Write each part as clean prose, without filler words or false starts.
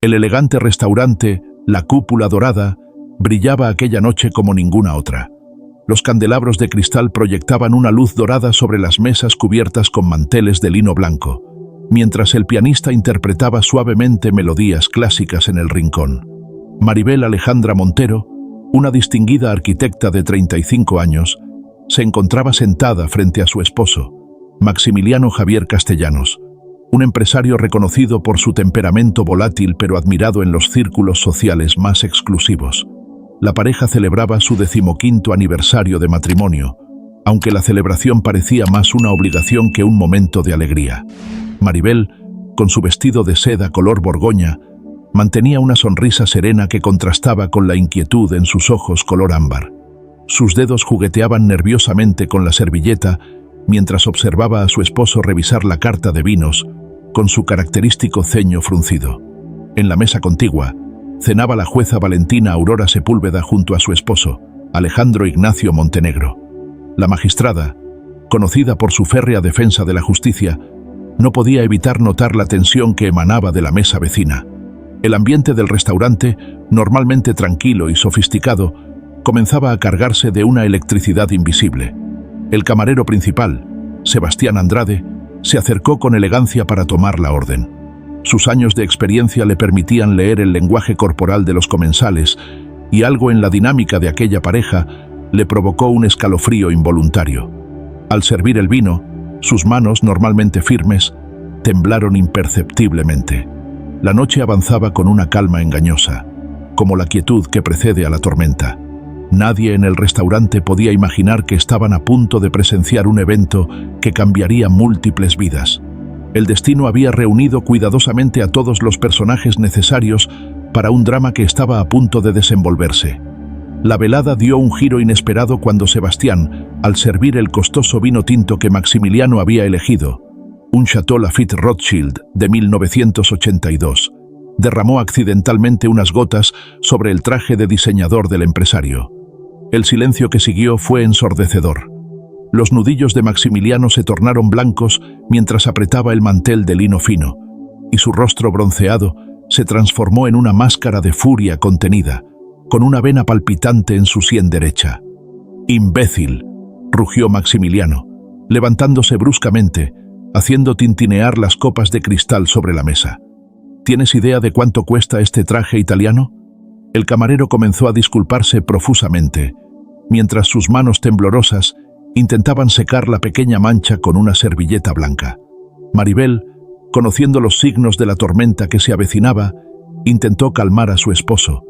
El elegante restaurante, la cúpula dorada, brillaba aquella noche como ninguna otra. Los candelabros de cristal proyectaban una luz dorada sobre las mesas cubiertas con manteles de lino blanco, mientras el pianista interpretaba suavemente melodías clásicas en el rincón. Maribel Alejandra Montero, una distinguida arquitecta de 35 años, se encontraba sentada frente a su esposo, Maximiliano Javier Castellanos, un empresario reconocido por su temperamento volátil pero admirado en los círculos sociales más exclusivos. La pareja celebraba su 15º aniversario de matrimonio, aunque la celebración parecía más una obligación que un momento de alegría. Maribel, con su vestido de seda color borgoña, mantenía una sonrisa serena que contrastaba con la inquietud en sus ojos color ámbar. Sus dedos jugueteaban nerviosamente con la servilleta mientras observaba a su esposo revisar la carta de vinos con su característico ceño fruncido. En la mesa contigua, cenaba la jueza Valentina Aurora Sepúlveda junto a su esposo, Alejandro Ignacio Montenegro. La magistrada, conocida por su férrea defensa de la justicia, no podía evitar notar la tensión que emanaba de la mesa vecina. El ambiente del restaurante, normalmente tranquilo y sofisticado, comenzaba a cargarse de una electricidad invisible. El camarero principal, Sebastián Andrade, se acercó con elegancia para tomar la orden. Sus años de experiencia le permitían leer el lenguaje corporal de los comensales, y algo en la dinámica de aquella pareja le provocó un escalofrío involuntario. Al servir el vino, sus manos, normalmente firmes, temblaron imperceptiblemente. La noche avanzaba con una calma engañosa, como la quietud que precede a la tormenta. Nadie en el restaurante podía imaginar que estaban a punto de presenciar un evento que cambiaría múltiples vidas. El destino había reunido cuidadosamente a todos los personajes necesarios para un drama que estaba a punto de desenvolverse. La velada dio un giro inesperado cuando Sebastián, al servir el costoso vino tinto que Maximiliano había elegido, un Chateau Lafite Rothschild de 1982, derramó accidentalmente unas gotas sobre el traje de diseñador del empresario. El silencio que siguió fue ensordecedor. Los nudillos de Maximiliano se tornaron blancos mientras apretaba el mantel de lino fino, y su rostro bronceado se transformó en una máscara de furia contenida, con una vena palpitante en su sien derecha. «¡Imbécil!», rugió Maximiliano, levantándose bruscamente, haciendo tintinear las copas de cristal sobre la mesa. «¿Tienes idea de cuánto cuesta este traje italiano?». El camarero comenzó a disculparse profusamente, mientras sus manos temblorosas intentaban secar la pequeña mancha con una servilleta blanca. Maribel, conociendo los signos de la tormenta que se avecinaba, intentó calmar a su esposo,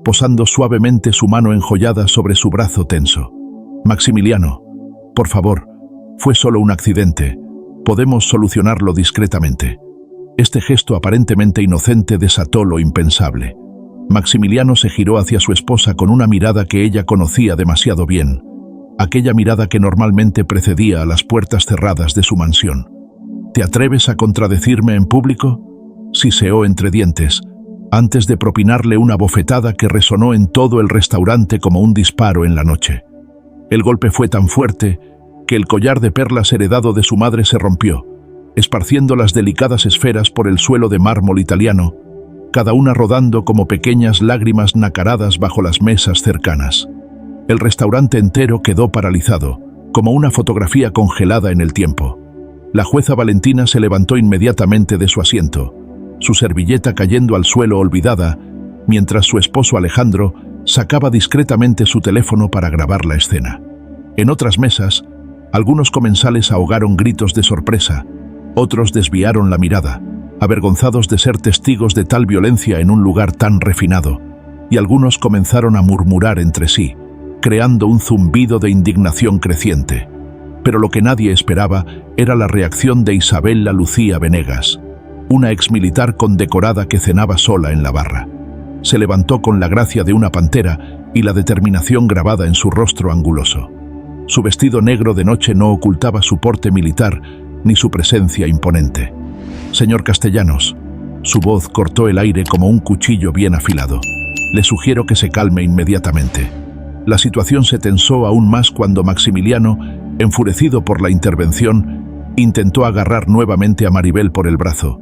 posando suavemente su mano enjollada sobre su brazo tenso. «Maximiliano, por favor, fue solo un accidente. Podemos solucionarlo discretamente». Este gesto aparentemente inocente desató lo impensable. Maximiliano se giró hacia su esposa con una mirada que ella conocía demasiado bien, aquella mirada que normalmente precedía a las puertas cerradas de su mansión. «¿Te atreves a contradecirme en público?», siseó entre dientes, antes de propinarle una bofetada que resonó en todo el restaurante como un disparo en la noche. El golpe fue tan fuerte que el collar de perlas heredado de su madre se rompió, esparciendo las delicadas esferas por el suelo de mármol italiano, cada una rodando como pequeñas lágrimas nacaradas bajo las mesas cercanas. El restaurante entero quedó paralizado, como una fotografía congelada en el tiempo. La jueza Valentina se levantó inmediatamente de su asiento, su servilleta cayendo al suelo olvidada, mientras su esposo Alejandro sacaba discretamente su teléfono para grabar la escena. En otras mesas, algunos comensales ahogaron gritos de sorpresa, otros desviaron la mirada, avergonzados de ser testigos de tal violencia en un lugar tan refinado, y algunos comenzaron a murmurar entre sí, creando un zumbido de indignación creciente. Pero lo que nadie esperaba era la reacción de Isabella Lucía Venegas, una exmilitar condecorada que cenaba sola en la barra. Se levantó con la gracia de una pantera y la determinación grabada en su rostro anguloso. Su vestido negro de noche no ocultaba su porte militar ni su presencia imponente. «Señor Castellanos», su voz cortó el aire como un cuchillo bien afilado. «Le sugiero que se calme inmediatamente». La situación se tensó aún más cuando Maximiliano, enfurecido por la intervención, intentó agarrar nuevamente a Maribel por el brazo.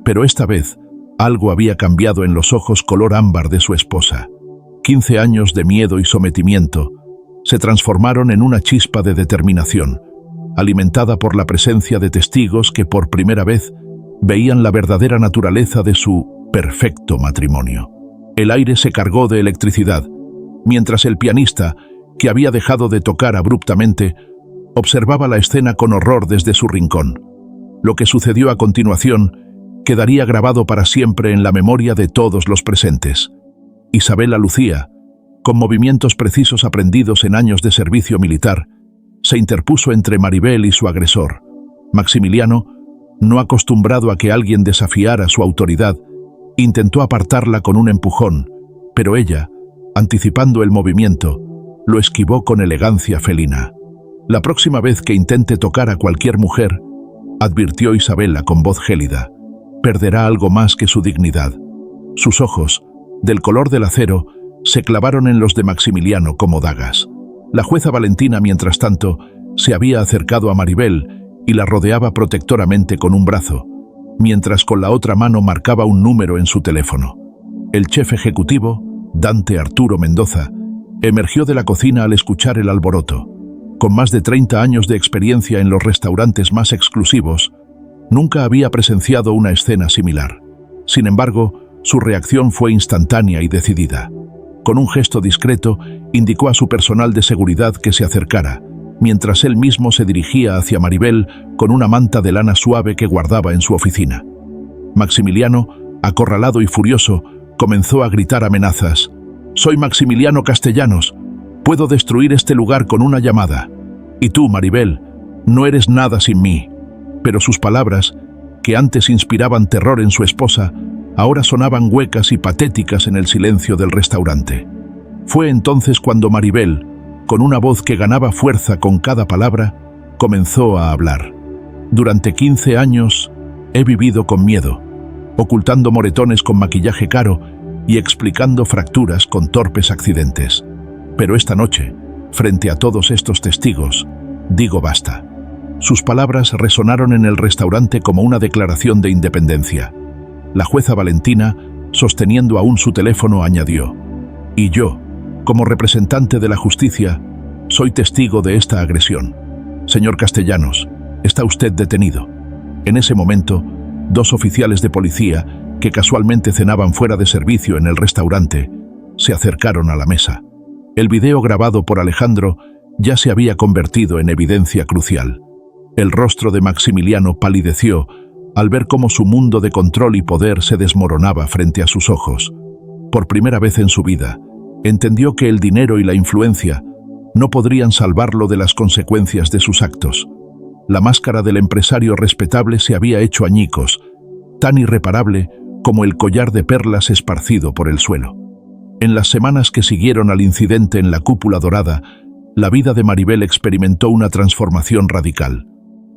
Pero esta vez, Algo había cambiado en los ojos color ámbar de su esposa. 15 años de miedo y sometimiento se transformaron en una chispa de determinación, alimentada por la presencia de testigos que por primera vez veían la verdadera naturaleza de su perfecto matrimonio. El aire se cargó de electricidad, mientras el pianista, que había dejado de tocar abruptamente, observaba la escena con horror desde su rincón. Lo que sucedió a continuación quedaría grabado para siempre en la memoria de todos los presentes. Isabela Lucía, con movimientos precisos aprendidos en años de servicio militar, se interpuso entre Maribel y su agresor. Maximiliano, no acostumbrado a que alguien desafiara su autoridad, intentó apartarla con un empujón, pero ella, anticipando el movimiento, lo esquivó con elegancia felina. «La próxima vez que intente tocar a cualquier mujer», advirtió Isabela con voz gélida, «perderá algo más que su dignidad». Sus ojos, del color del acero, se clavaron en los de Maximiliano como dagas. La jueza Valentina, mientras tanto, se había acercado a Maribel y la rodeaba protectoramente con un brazo, mientras con la otra mano marcaba un número en su teléfono. El chef ejecutivo, Dante Arturo Mendoza, emergió de la cocina al escuchar el alboroto. Con más de 30 años de experiencia en los restaurantes más exclusivos, nunca había presenciado una escena similar. Sin embargo, su reacción fue instantánea y decidida. Con un gesto discreto, indicó a su personal de seguridad que se acercara, mientras él mismo se dirigía hacia Maribel con una manta de lana suave que guardaba en su oficina. Maximiliano, acorralado y furioso, comenzó a gritar amenazas. «Soy Maximiliano Castellanos. Puedo destruir este lugar con una llamada. Y tú, Maribel, no eres nada sin mí». Pero sus palabras, que antes inspiraban terror en su esposa, ahora sonaban huecas y patéticas en el silencio del restaurante. Fue entonces cuando Maribel, con una voz que ganaba fuerza con cada palabra, comenzó a hablar. «Durante 15 años he vivido con miedo, ocultando moretones con maquillaje caro y explicando fracturas con torpes accidentes. Pero esta noche, frente a todos estos testigos, digo basta». Sus palabras resonaron en el restaurante como una declaración de independencia. La jueza Valentina, sosteniendo aún su teléfono, añadió: «Y yo, como representante de la justicia, soy testigo de esta agresión. Señor Castellanos, está usted detenido». En ese momento, 2 oficiales de policía, que casualmente cenaban fuera de servicio en el restaurante, se acercaron a la mesa. El video grabado por Alejandro ya se había convertido en evidencia crucial. El rostro de Maximiliano palideció al ver cómo su mundo de control y poder se desmoronaba frente a sus ojos. Por primera vez en su vida, entendió que el dinero y la influencia no podrían salvarlo de las consecuencias de sus actos. La máscara del empresario respetable se había hecho añicos, tan irreparable como el collar de perlas esparcido por el suelo. En las semanas que siguieron al incidente en la Cúpula Dorada, la vida de Maribel experimentó una transformación radical.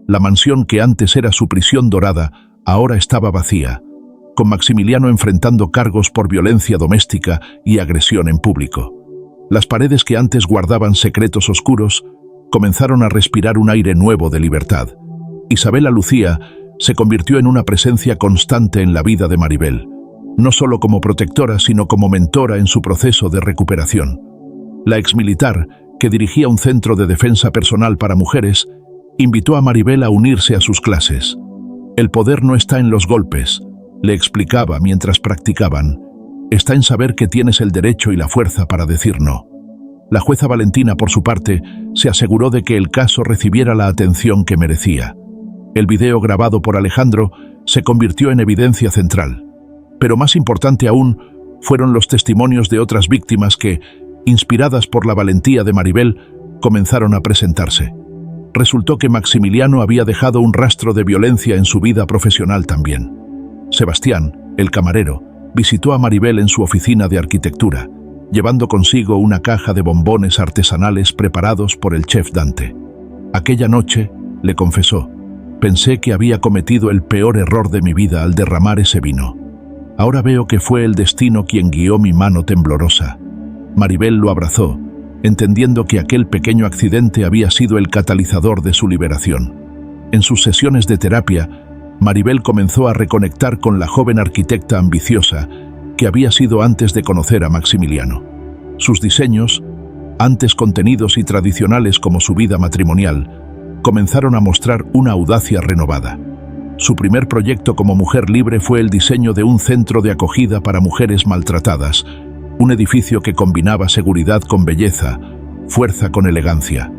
La mansión que antes era su prisión dorada ahora estaba vacía, con Maximiliano enfrentando cargos por violencia doméstica y agresión en público. Las paredes que antes guardaban secretos oscuros comenzaron a respirar un aire nuevo de libertad. Isabela Lucía se convirtió en una presencia constante en la vida de Maribel, no solo como protectora, sino como mentora en su proceso de recuperación. La exmilitar, que dirigía un centro de defensa personal para mujeres, invitó a Maribel a unirse a sus clases. «El poder no está en los golpes», le explicaba mientras practicaban. «Está en saber que tienes el derecho y la fuerza para decir no». La jueza Valentina, por su parte, se aseguró de que el caso recibiera la atención que merecía. El video grabado por Alejandro se convirtió en evidencia central. Pero más importante aún fueron los testimonios de otras víctimas que, inspiradas por la valentía de Maribel, comenzaron a presentarse. Resultó que Maximiliano había dejado un rastro de violencia en su vida profesional también. Sebastián, el camarero, visitó a Maribel en su oficina de arquitectura, llevando consigo una caja de bombones artesanales preparados por el chef Dante. «Aquella noche», le confesó, «pensé que había cometido el peor error de mi vida al derramar ese vino. Ahora veo que fue el destino quien guió mi mano temblorosa». Maribel lo abrazó, entendiendo que aquel pequeño accidente había sido el catalizador de su liberación. En sus sesiones de terapia, Maribel comenzó a reconectar con la joven arquitecta ambiciosa que había sido antes de conocer a Maximiliano. Sus diseños, antes contenidos y tradicionales como su vida matrimonial, comenzaron a mostrar una audacia renovada. Su primer proyecto como mujer libre fue el diseño de un centro de acogida para mujeres maltratadas, un edificio que combinaba seguridad con belleza, fuerza con elegancia.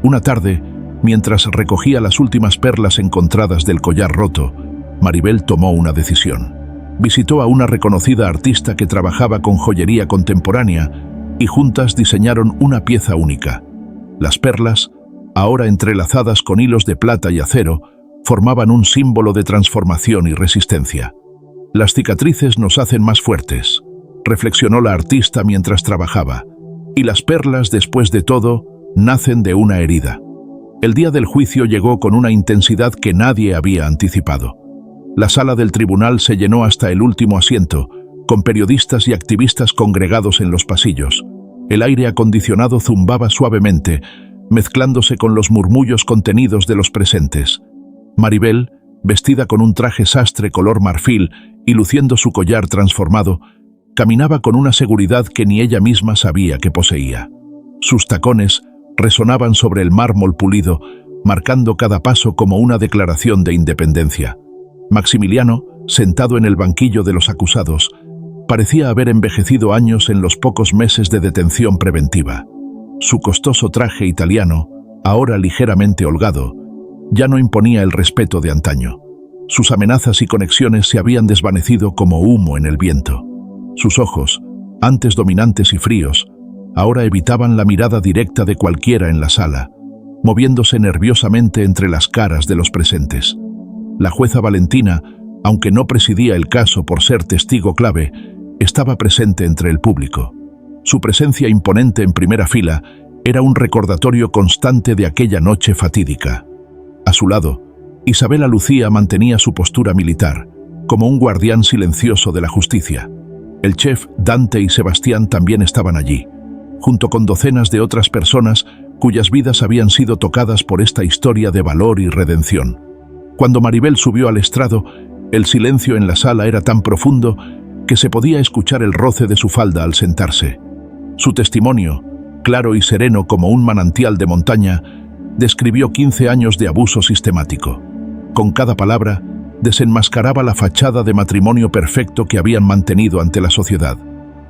Una tarde, mientras recogía las últimas perlas encontradas del collar roto, Maribel tomó una decisión. Visitó a una reconocida artista que trabajaba con joyería contemporánea y juntas diseñaron una pieza única. Las perlas, ahora entrelazadas con hilos de plata y acero, formaban un símbolo de transformación y resistencia. Las cicatrices nos hacen más fuertes, reflexionó la artista mientras trabajaba, y las perlas, después de todo, nacen de una herida. El día del juicio llegó con una intensidad que nadie había anticipado. La sala del tribunal se llenó hasta el último asiento, con periodistas y activistas congregados en los pasillos. El aire acondicionado zumbaba suavemente, mezclándose con los murmullos contenidos de los presentes. Maribel, vestida con un traje sastre color marfil y luciendo su collar transformado, caminaba con una seguridad que ni ella misma sabía que poseía. Sus tacones resonaban sobre el mármol pulido, marcando cada paso como una declaración de independencia. Maximiliano, sentado en el banquillo de los acusados, parecía haber envejecido años en los pocos meses de detención preventiva. Su costoso traje italiano, ahora ligeramente holgado, ya no imponía el respeto de antaño. Sus amenazas y conexiones se habían desvanecido como humo en el viento. Sus ojos, antes dominantes y fríos, ahora evitaban la mirada directa de cualquiera en la sala, moviéndose nerviosamente entre las caras de los presentes. La jueza Valentina, aunque no presidía el caso por ser testigo clave, estaba presente entre el público. Su presencia imponente en primera fila era un recordatorio constante de aquella noche fatídica. A su lado, Isabela Lucía mantenía su postura militar, como un guardián silencioso de la justicia. El chef, Dante y Sebastián también estaban allí, junto con docenas de otras personas cuyas vidas habían sido tocadas por esta historia de valor y redención. Cuando Maribel subió al estrado, el silencio en la sala era tan profundo que se podía escuchar el roce de su falda al sentarse. Su testimonio, claro y sereno como un manantial de montaña, describió 15 años de abuso sistemático. Con cada palabra, desenmascaraba la fachada de matrimonio perfecto que habían mantenido ante la sociedad.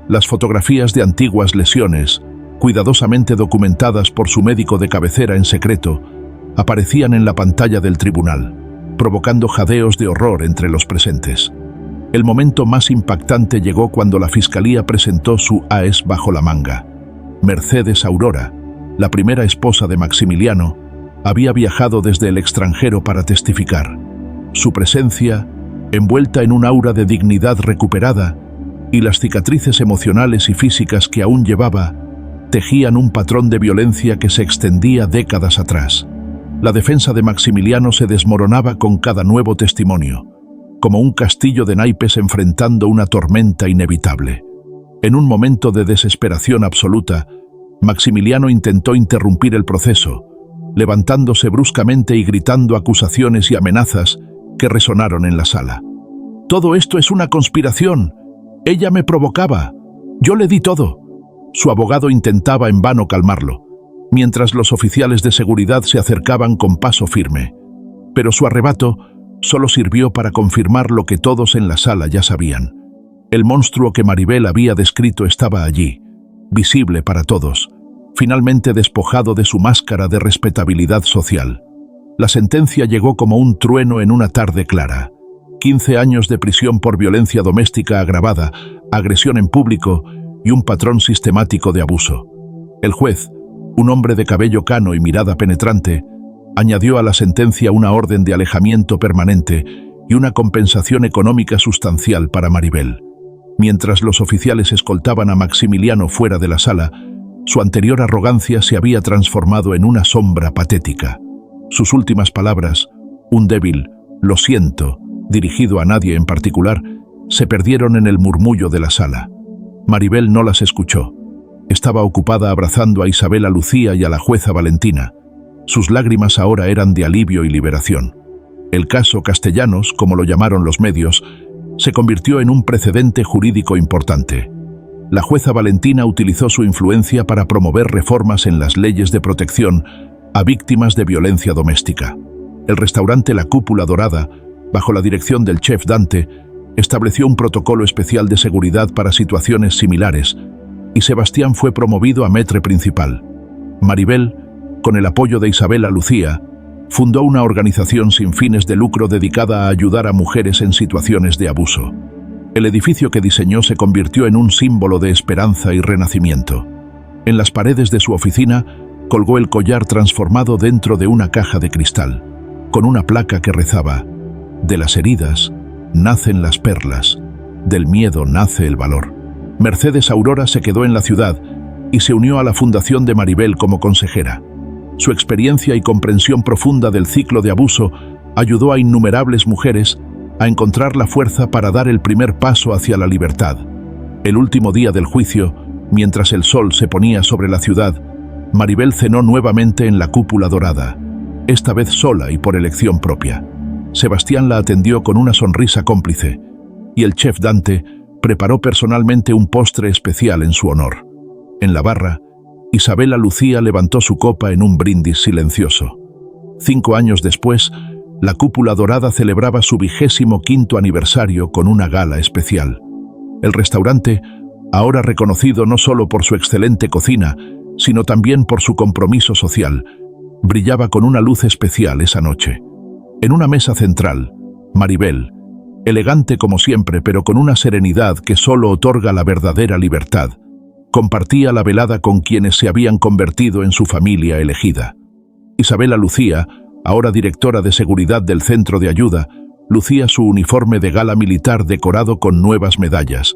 Las fotografías de antiguas lesiones, cuidadosamente documentadas por su médico de cabecera en secreto, aparecían en la pantalla del tribunal, provocando jadeos de horror entre los presentes. El momento más impactante llegó cuando la fiscalía presentó su as bajo la manga. Mercedes Aurora, la primera esposa de Maximiliano, había viajado desde el extranjero para testificar. Su presencia, envuelta en un aura de dignidad recuperada, y las cicatrices emocionales y físicas que aún llevaba, tejían un patrón de violencia que se extendía décadas atrás. La defensa de Maximiliano se desmoronaba con cada nuevo testimonio, como un castillo de naipes enfrentando una tormenta inevitable. En un momento de desesperación absoluta, Maximiliano intentó interrumpir el proceso, levantándose bruscamente y gritando acusaciones y amenazas que resonaron en la sala. «Todo esto es una conspiración. Ella me provocaba. Yo le di todo». Su abogado intentaba en vano calmarlo, mientras los oficiales de seguridad se acercaban con paso firme. Pero su arrebato solo sirvió para confirmar lo que todos en la sala ya sabían. El monstruo que Maribel había descrito estaba allí, visible para todos, finalmente despojado de su máscara de respetabilidad social. La sentencia llegó como un trueno en una tarde clara. 15 años de prisión por violencia doméstica agravada, agresión en público y un patrón sistemático de abuso. El juez, un hombre de cabello cano y mirada penetrante, añadió a la sentencia una orden de alejamiento permanente y una compensación económica sustancial para Maribel. Mientras los oficiales escoltaban a Maximiliano fuera de la sala, su anterior arrogancia se había transformado en una sombra patética. Sus últimas palabras, un débil «lo siento», dirigido a nadie en particular, se perdieron en el murmullo de la sala. Maribel no las escuchó. Estaba ocupada abrazando a Isabela Lucía y a la jueza Valentina. Sus lágrimas ahora eran de alivio y liberación. El caso Castellanos, como lo llamaron los medios, se convirtió en un precedente jurídico importante. La jueza Valentina utilizó su influencia para promover reformas en las leyes de protección a víctimas de violencia doméstica. El restaurante La Cúpula Dorada, bajo la dirección del chef Dante, estableció un protocolo especial de seguridad para situaciones similares, y Sebastián fue promovido a maître principal. Maribel, con el apoyo de Isabela Lucía, fundó una organización sin fines de lucro dedicada a ayudar a mujeres en situaciones de abuso. El edificio que diseñó se convirtió en un símbolo de esperanza y renacimiento. En las paredes de su oficina colgó el collar transformado dentro de una caja de cristal, con una placa que rezaba: «De las heridas nacen las perlas, del miedo nace el valor». Mercedes Aurora se quedó en la ciudad y se unió a la fundación de Maribel como consejera. Su experiencia y comprensión profunda del ciclo de abuso ayudó a innumerables mujeres a encontrar la fuerza para dar el primer paso hacia la libertad. El último día del juicio, mientras el sol se ponía sobre la ciudad, Maribel cenó nuevamente en la Cúpula Dorada, esta vez sola y por elección propia. Sebastián la atendió con una sonrisa cómplice, y el chef Dante preparó personalmente un postre especial en su honor. En la barra, Isabela Lucía levantó su copa en un brindis silencioso. 5 años después, la Cúpula Dorada celebraba su 25º aniversario con una gala especial. El restaurante, ahora reconocido no solo por su excelente cocina, sino también por su compromiso social, brillaba con una luz especial esa noche. En una mesa central, Maribel, elegante como siempre pero con una serenidad que solo otorga la verdadera libertad, compartía la velada con quienes se habían convertido en su familia elegida. Isabela Lucía, ahora directora de seguridad del centro de ayuda, lucía su uniforme de gala militar decorado con nuevas medallas,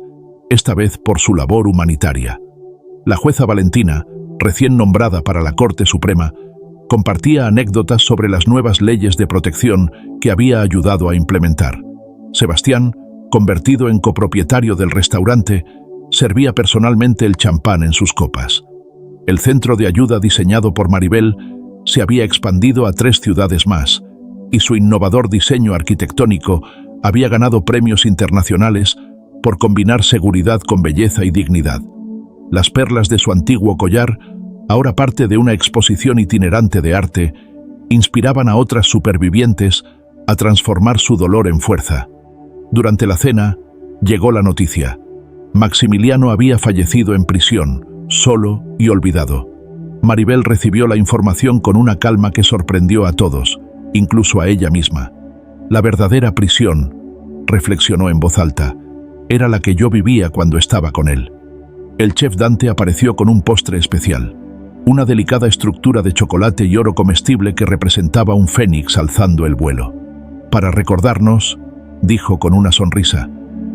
esta vez por su labor humanitaria. La jueza Valentina, recién nombrada para la Corte Suprema, compartía anécdotas sobre las nuevas leyes de protección que había ayudado a implementar. Sebastián, convertido en copropietario del restaurante, servía personalmente el champán en sus copas. El centro de ayuda diseñado por Maribel se había expandido a 3 ciudades más, y su innovador diseño arquitectónico había ganado premios internacionales por combinar seguridad con belleza y dignidad. Las perlas de su antiguo collar, ahora parte de una exposición itinerante de arte, inspiraban a otras supervivientes a transformar su dolor en fuerza. Durante la cena, llegó la noticia. Maximiliano había fallecido en prisión, solo y olvidado. Maribel recibió la información con una calma que sorprendió a todos, incluso a ella misma. La verdadera prisión, reflexionó en voz alta, era la que yo vivía cuando estaba con él. El chef Dante apareció con un postre especial, una delicada estructura de chocolate y oro comestible que representaba un fénix alzando el vuelo. Para recordarnos, dijo con una sonrisa,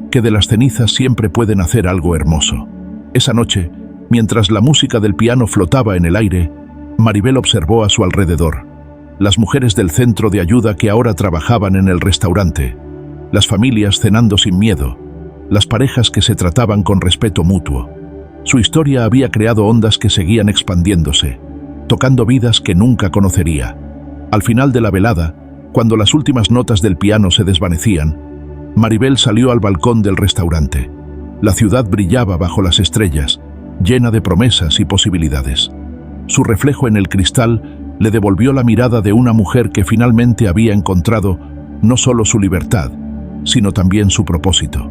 que de las cenizas siempre puede nacer algo hermoso. Esa noche, mientras la música del piano flotaba en el aire, Maribel observó a su alrededor. Las mujeres del centro de ayuda que ahora trabajaban en el restaurante, las familias cenando sin miedo, las parejas que se trataban con respeto mutuo. Su historia había creado ondas que seguían expandiéndose, tocando vidas que nunca conocería. Al final de la velada, cuando las últimas notas del piano se desvanecían, Maribel salió al balcón del restaurante. La ciudad brillaba bajo las estrellas, llena de promesas y posibilidades. Su reflejo en el cristal le devolvió la mirada de una mujer que finalmente había encontrado no solo su libertad, sino también su propósito.